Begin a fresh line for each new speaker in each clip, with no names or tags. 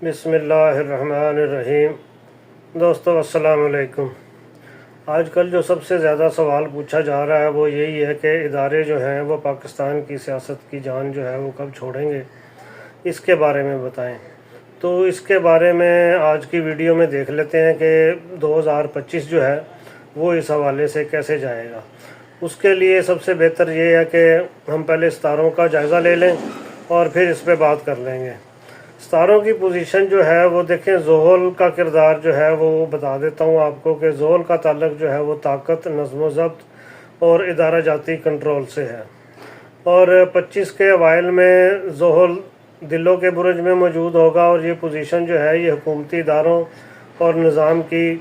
بسم اللہ الرحمن الرحیم۔ دوستو السلام علیکم۔ آج کل جو سب سے زیادہ سوال پوچھا جا رہا ہے وہ یہی ہے کہ ادارے جو ہیں وہ پاکستان کی سیاست کی جان جو ہے وہ کب چھوڑیں گے، اس کے بارے میں بتائیں۔ تو اس کے بارے میں آج کی ویڈیو میں دیکھ لیتے ہیں کہ 2025 جو ہے وہ اس حوالے سے کیسے جائے گا۔ اس کے لیے سب سے بہتر یہ ہے کہ ہم پہلے ستاروں کا جائزہ لے لیں اور پھر اس پہ بات کر لیں گے۔ ستاروں کی پوزیشن جو ہے وہ دیکھیں، زحل کا کردار جو ہے وہ بتا دیتا ہوں آپ کو کہ زحل کا تعلق جو ہے وہ طاقت، نظم و ضبط اور ادارہ جاتی کنٹرول سے ہے، اور 25 کے اوائل میں زحل دلوں کے برج میں موجود ہوگا، اور یہ پوزیشن جو ہے یہ حکومتی اداروں اور نظام کی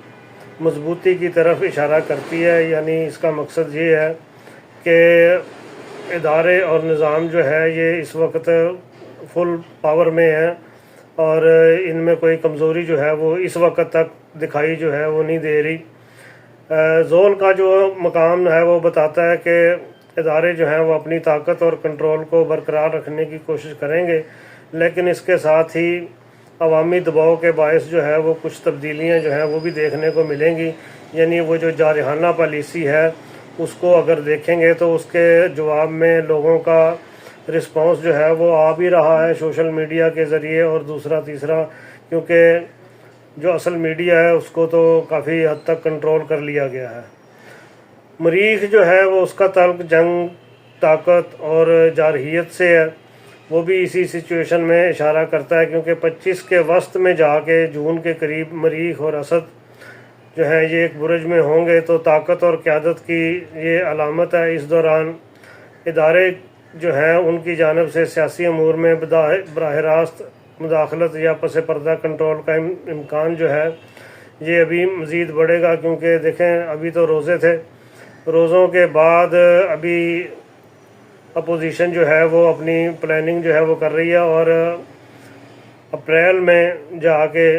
مضبوطی کی طرف اشارہ کرتی ہے۔ یعنی اس کا مقصد یہ ہے کہ ادارے اور نظام جو ہے یہ اس وقت فل پاور میں ہے، اور ان میں کوئی کمزوری جو ہے وہ اس وقت تک دکھائی جو ہے وہ نہیں دے رہی۔ زحل کا جو مقام ہے وہ بتاتا ہے کہ ادارے جو ہیں وہ اپنی طاقت اور کنٹرول کو برقرار رکھنے کی کوشش کریں گے، لیکن اس کے ساتھ ہی عوامی دباؤ کے باعث جو ہے وہ کچھ تبدیلیاں جو ہیں وہ بھی دیکھنے کو ملیں گی۔ یعنی وہ جو جارحانہ پالیسی ہے اس کو اگر دیکھیں گے تو اس کے جواب میں لوگوں کا رسپانس جو ہے وہ آ بھی رہا ہے سوشل میڈیا کے ذریعے، اور دوسرا تیسرا کیونکہ جو اصل میڈیا ہے اس کو تو کافی حد تک کنٹرول کر لیا گیا ہے۔ مریخ جو ہے وہ اس کا تعلق جنگ، طاقت اور جارحیت سے ہے، وہ بھی اسی سچویشن میں اشارہ کرتا ہے، کیونکہ 25 کے وسط میں جا کے جون کے قریب مریخ اور اسد جو ہے یہ ایک برج میں ہوں گے، تو طاقت اور قیادت کی یہ علامت ہے۔ اس دوران ادارے جو ہیں ان کی جانب سے سیاسی امور میں براہ راست مداخلت یا پس پردہ کنٹرول کا امکان جو ہے یہ ابھی مزید بڑھے گا، کیونکہ دیکھیں ابھی تو روزے تھے، روزوں کے بعد ابھی اپوزیشن جو ہے وہ اپنی پلاننگ جو ہے وہ کر رہی ہے، اور اپریل میں جا کے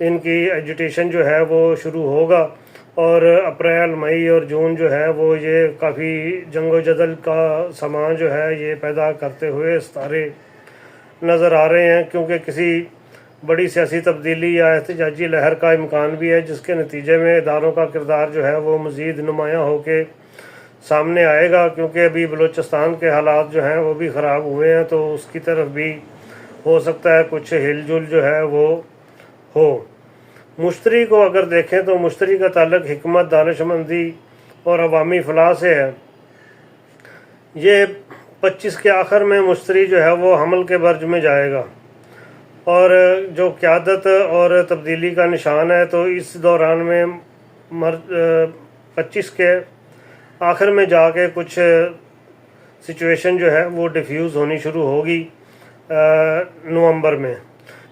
ان کی ایجوٹیشن جو ہے وہ شروع ہوگا، اور اپریل، مئی اور جون جو ہے وہ یہ کافی جنگ و جدل کا سامان جو ہے یہ پیدا کرتے ہوئے ستارے نظر آ رہے ہیں، کیونکہ کسی بڑی سیاسی تبدیلی یا احتجاجی لہر کا امکان بھی ہے، جس کے نتیجے میں اداروں کا کردار جو ہے وہ مزید نمایاں ہو کے سامنے آئے گا، کیونکہ ابھی بلوچستان کے حالات جو ہیں وہ بھی خراب ہوئے ہیں، تو اس کی طرف بھی ہو سکتا ہے کچھ ہل جل جو ہے وہ ہو۔ مشتری کو اگر دیکھیں تو مشتری کا تعلق حکمت، دانش مندی اور عوامی فلاح سے ہے۔ یہ 25 کے آخر میں مشتری جو ہے وہ حمل کے برج میں جائے گا، اور جو قیادت اور تبدیلی کا نشان ہے، تو اس دوران میں 25 کے آخر میں جا کے کچھ سچویشن جو ہے وہ ڈیفیوز ہونی شروع ہوگی نومبر میں۔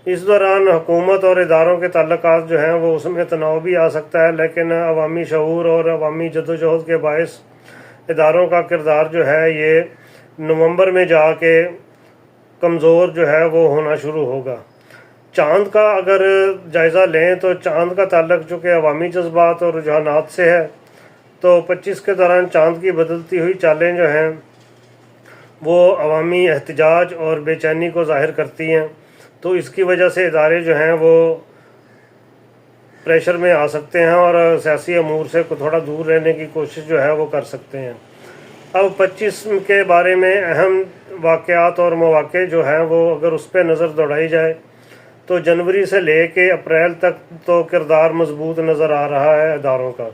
اس دوران حکومت اور اداروں کے تعلقات جو ہیں وہ اس میں تناؤ بھی آ سکتا ہے، لیکن عوامی شعور اور عوامی جدوجہد کے باعث اداروں کا کردار جو ہے یہ نومبر میں جا کے کمزور جو ہے وہ ہونا شروع ہوگا۔ چاند کا اگر جائزہ لیں تو چاند کا تعلق چونکہ عوامی جذبات اور رجحانات سے ہے، تو 25 کے دوران چاند کی بدلتی ہوئی چالیں جو ہیں وہ عوامی احتجاج اور بے چینی کو ظاہر کرتی ہیں، تو اس کی وجہ سے ادارے جو ہیں وہ پریشر میں آ سکتے ہیں اور سیاسی امور سے تھوڑا دور رہنے کی کوشش جو ہے وہ کر سکتے ہیں۔ اب 25 کے بارے میں اہم واقعات اور مواقع جو ہیں وہ اگر اس پہ نظر دوڑائی جائے تو جنوری سے لے کے اپریل تک تو کردار مضبوط نظر آ رہا ہے اداروں کا۔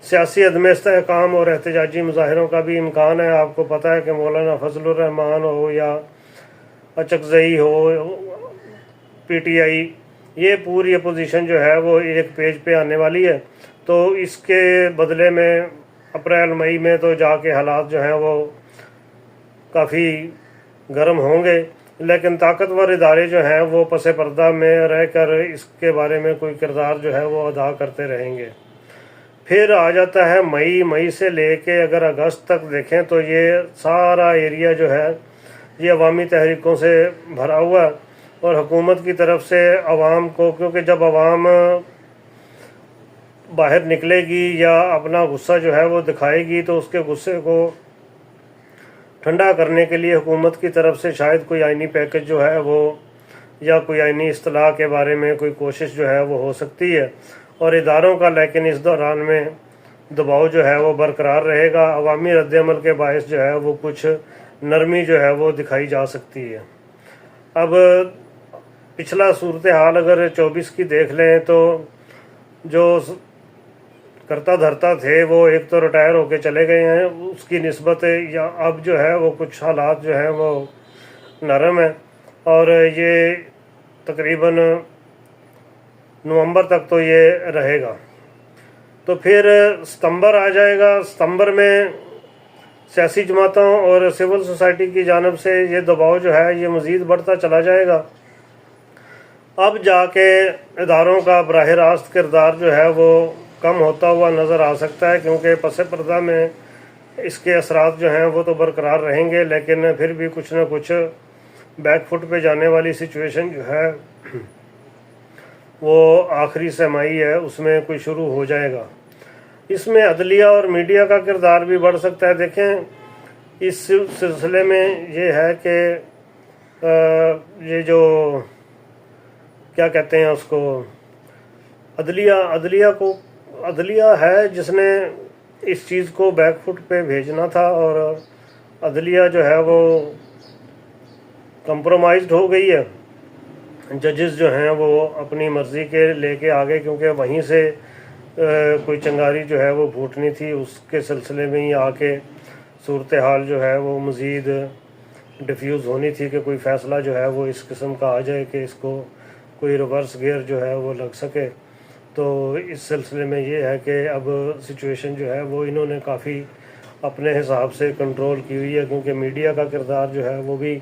سیاسی عدم استحکام اور احتجاجی مظاہروں کا بھی امکان ہے۔ آپ کو پتہ ہے کہ مولانا فضل الرحمان ہو یا اچکزئی ہو، پی ٹی آئی، یہ پوری اپوزیشن جو ہے وہ ایک پیج پہ آنے والی ہے، تو اس کے بدلے میں اپریل مئی میں تو جا کے حالات جو ہیں وہ کافی گرم ہوں گے، لیکن طاقتور ادارے جو ہیں وہ پس پردہ میں رہ کر اس کے بارے میں کوئی کردار جو ہے وہ ادا کرتے رہیں گے۔ پھر آ جاتا ہے مئی سے لے کے اگر اگست تک دیکھیں تو یہ سارا ایریا جو ہے یہ عوامی تحریکوں سے بھرا ہوا ہے، اور حکومت کی طرف سے عوام کو، کیونکہ جب عوام باہر نکلے گی یا اپنا غصہ جو ہے وہ دکھائے گی تو اس کے غصے کو ٹھنڈا کرنے کے لیے حکومت کی طرف سے شاید کوئی آئینی پیکج جو ہے وہ یا کوئی آئینی اصطلاح کے بارے میں کوئی کوشش جو ہے وہ ہو سکتی ہے، اور اداروں کا لیکن اس دوران میں دباؤ جو ہے وہ برقرار رہے گا۔ عوامی رد عمل کے باعث جو ہے وہ کچھ نرمی جو ہے وہ دکھائی جا سکتی ہے۔ اب پچھلا صورتحال اگر 24 کی دیکھ لیں تو جو کرتا دھرتا تھے وہ ایک تو ریٹائر ہو کے چلے گئے ہیں، اس کی نسبت یا اب جو ہے وہ کچھ حالات جو ہیں وہ نرم ہیں، اور یہ تقریباً نومبر تک تو یہ رہے گا۔ تو پھر ستمبر آ جائے گا۔ ستمبر میں سیاسی جماعتوں اور سول سوسائٹی کی جانب سے یہ دباؤ جو ہے یہ مزید بڑھتا چلا جائے گا۔ اب جا کے اداروں کا براہ راست کردار جو ہے وہ کم ہوتا ہوا نظر آ سکتا ہے، کیونکہ پس پردہ میں اس کے اثرات جو ہیں وہ تو برقرار رہیں گے، لیکن پھر بھی کچھ نہ کچھ بیک فٹ پہ جانے والی سچویشن جو ہے وہ آخری سہمائی ہے اس میں کوئی شروع ہو جائے گا۔ اس میں عدلیہ اور میڈیا کا کردار بھی بڑھ سکتا ہے۔ دیکھیں اس سلسلے میں یہ ہے کہ یہ جو کیا کہتے ہیں اس کو عدلیہ ہے جس نے اس چیز کو بیک فٹ پہ بھیجنا تھا، اور عدلیہ جو ہے وہ کمپرومائزڈ ہو گئی ہے۔ ججز جو ہیں وہ اپنی مرضی کے لے کے آگے، کیونکہ وہیں سے کوئی چنگاری جو ہے وہ پھوٹنی تھی، اس کے سلسلے میں ہی آ کے صورتحال جو ہے وہ مزید ڈیفیوز ہونی تھی کہ کوئی فیصلہ جو ہے وہ اس قسم کا آ جائے کہ اس کو کوئی ریورس گیئر جو ہے وہ لگ سکے۔ تو اس سلسلے میں یہ ہے کہ اب سچویشن جو ہے وہ انہوں نے کافی اپنے حساب سے کنٹرول کی ہوئی ہے، کیونکہ میڈیا کا کردار جو ہے وہ بھی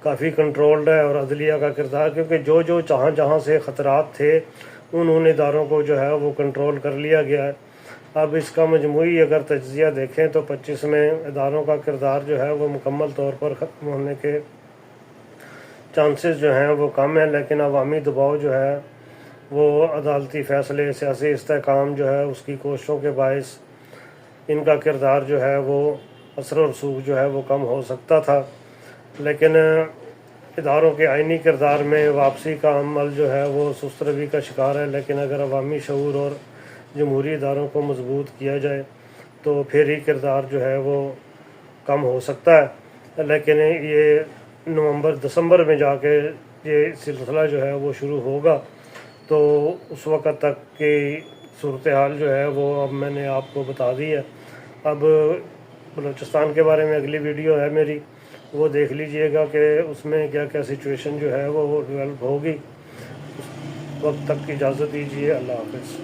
کافی کنٹرولڈ ہے، اور عدلیہ کا کردار کیونکہ جو جہاں سے خطرات تھے انہوں نے اداروں کو جو ہے وہ کنٹرول کر لیا گیا ہے۔ اب اس کا مجموعی اگر تجزیہ دیکھیں تو 25 میں اداروں کا کردار جو ہے وہ مکمل طور پر ختم ہونے کے چانسز جو ہیں وہ کم ہیں، لیکن عوامی دباؤ جو ہے وہ عدالتی فیصلے، سیاسی استحکام جو ہے اس کی کوششوں کے باعث ان کا کردار جو ہے وہ اثر و رسوخ جو ہے وہ کم ہو سکتا تھا، لیکن اداروں کے آئینی کردار میں واپسی کا عمل جو ہے وہ سست روی کا شکار ہے۔ لیکن اگر عوامی شعور اور جمہوری اداروں کو مضبوط کیا جائے تو پھر ہی کردار جو ہے وہ کم ہو سکتا ہے، لیکن یہ نومبر دسمبر میں جا کے یہ سلسلہ جو ہے وہ شروع ہوگا، تو اس وقت تک کی صورتحال جو ہے وہ اب میں نے آپ کو بتا دی ہے۔ اب بلوچستان کے بارے میں اگلی ویڈیو ہے میری، وہ دیکھ لیجئے گا کہ اس میں کیا کیا سچویشن جو ہے وہ ڈیولپ ہوگی۔ اس وقت تک کی اجازت دیجیے، اللہ حافظ۔